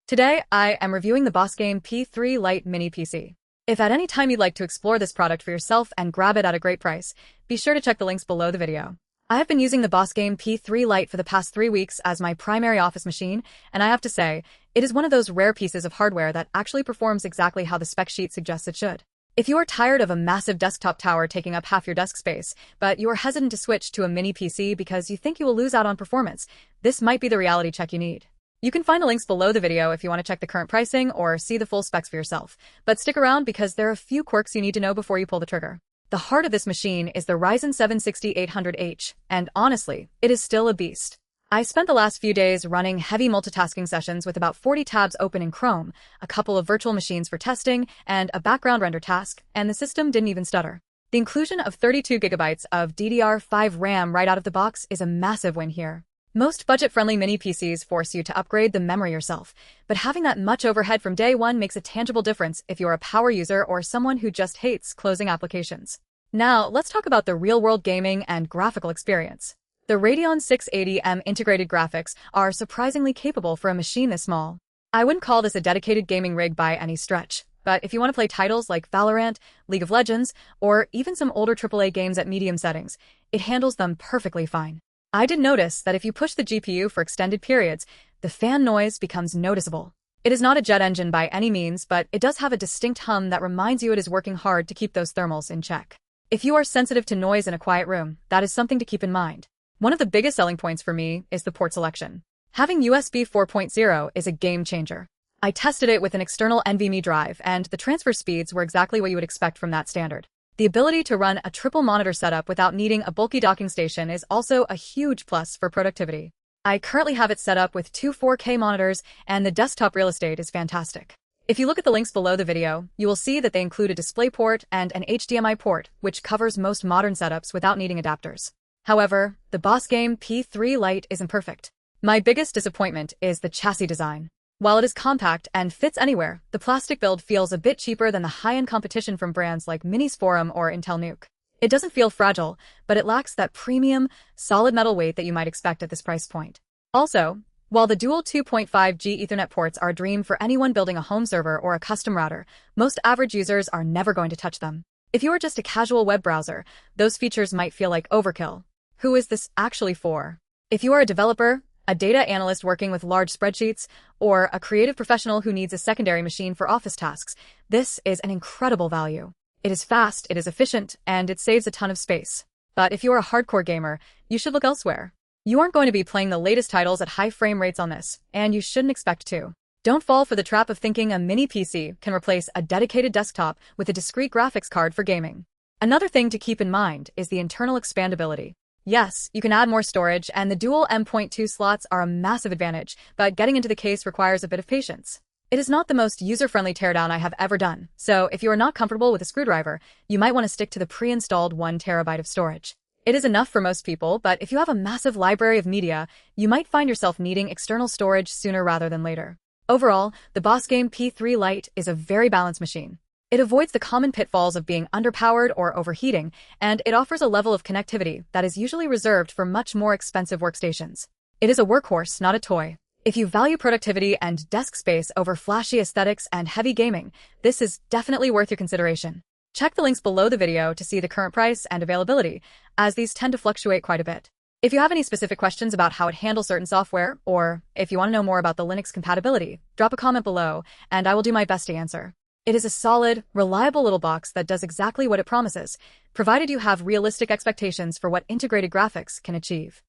Today, I am reviewing the BOSGAME P3 Lite mini PC. If at any time you'd like to explore this product for yourself and grab it at a great price, be sure to check the links below the video. I have been using the BOSGAME P3 Lite for the past 3 weeks as my primary office machine, and I have to say, it is one of those rare pieces of hardware that actually performs exactly how the spec sheet suggests it should. If you are tired of a massive desktop tower taking up half your desk space, but you are hesitant to switch to a mini PC because you think you will lose out on performance, this might be the reality check you need. You can find the links below the video if you want to check the current pricing or see the full specs for yourself, but stick around because there are a few quirks you need to know before you pull the trigger. The heart of this machine is the Ryzen 7 6800H, and honestly, it is still a beast. I spent the last few days running heavy multitasking sessions with about 40 tabs open in Chrome, a couple of virtual machines for testing, and a background render task, and the system didn't even stutter. The inclusion of 32 gigabytes of DDR5 RAM right out of the box is a massive win here. Most budget-friendly mini PCs force you to upgrade the memory yourself, but having that much overhead from day one makes a tangible difference if you're a power user or someone who just hates closing applications. Now, let's talk about the real-world gaming and graphical experience. The Radeon 680M integrated graphics are surprisingly capable for a machine this small. I wouldn't call this a dedicated gaming rig by any stretch, but if you want to play titles like Valorant, League of Legends, or even some older AAA games at medium settings, it handles them perfectly fine. I did notice that if you push the GPU for extended periods, the fan noise becomes noticeable. It is not a jet engine by any means, but it does have a distinct hum that reminds you it is working hard to keep those thermals in check. If you are sensitive to noise in a quiet room, that is something to keep in mind. One of the biggest selling points for me is the port selection. Having USB 4.0 is a game changer. I tested it with an external NVMe drive, and the transfer speeds were exactly what you would expect from that standard. The ability to run a triple monitor setup without needing a bulky docking station is also a huge plus for productivity. I currently have it set up with two 4K monitors, and the desktop real estate is fantastic. If you look at the links below the video, you will see that they include a DisplayPort and an HDMI port, which covers most modern setups without needing adapters. However, the BOSGAME P3 Lite isn't perfect. My biggest disappointment is the chassis design. While it is compact and fits anywhere, the plastic build feels a bit cheaper than the high-end competition from brands like Minisforum or Intel Nuke. It doesn't feel fragile, but it lacks that premium, solid metal weight that you might expect at this price point. Also, while the dual 2.5G Ethernet ports are a dream for anyone building a home server or a custom router, most average users are never going to touch them. If you are just a casual web browser, those features might feel like overkill. Who is this actually for? If you are a developer, a data analyst working with large spreadsheets, or a creative professional who needs a secondary machine for office tasks, this is an incredible value. It is fast, it is efficient, and it saves a ton of space. But if you're a hardcore gamer, you should look elsewhere. You aren't going to be playing the latest titles at high frame rates on this, and you shouldn't expect to. Don't fall for the trap of thinking a mini PC can replace a dedicated desktop with a discrete graphics card for gaming. Another thing to keep in mind is the internal expandability. Yes, you can add more storage, and the dual M.2 slots are a massive advantage, but getting into the case requires a bit of patience. It is not the most user-friendly teardown I have ever done, so if you are not comfortable with a screwdriver, you might want to stick to the pre-installed 1 terabyte of storage. It is enough for most people, but if you have a massive library of media, you might find yourself needing external storage sooner rather than later. Overall, the BOSGAME P3 Lite is a very balanced machine. It avoids the common pitfalls of being underpowered or overheating, and it offers a level of connectivity that is usually reserved for much more expensive workstations. It is a workhorse, not a toy. If you value productivity and desk space over flashy aesthetics and heavy gaming, this is definitely worth your consideration. Check the links below the video to see the current price and availability, as these tend to fluctuate quite a bit. If you have any specific questions about how it handles certain software, or if you want to know more about the Linux compatibility, drop a comment below, and I will do my best to answer. It is a solid, reliable little box that does exactly what it promises, provided you have realistic expectations for what integrated graphics can achieve.